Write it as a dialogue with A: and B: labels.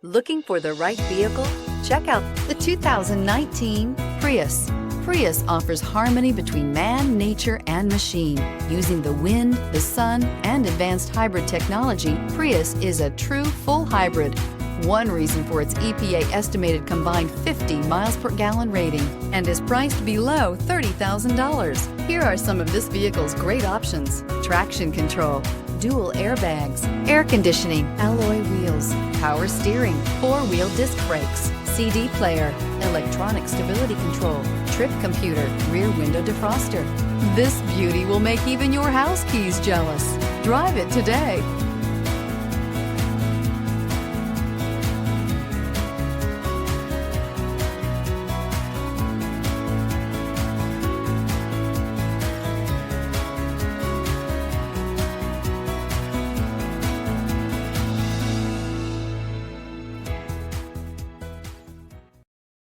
A: Looking for the right vehicle? Check out the 2019 Prius. Prius offers harmony between man, nature, and machine. Using the wind, the sun, and advanced hybrid technology, Prius is a true full hybrid. One reason for its EPA estimated combined 50 miles per gallon rating and is priced below $30,000. Here are some of this vehicle's great options: traction control, dual airbags, air conditioning, alloy wheels, power steering, four-wheel disc brakes, CD player, electronic stability control, trip computer, rear window defroster. This beauty will make even your house keys jealous. Drive it today.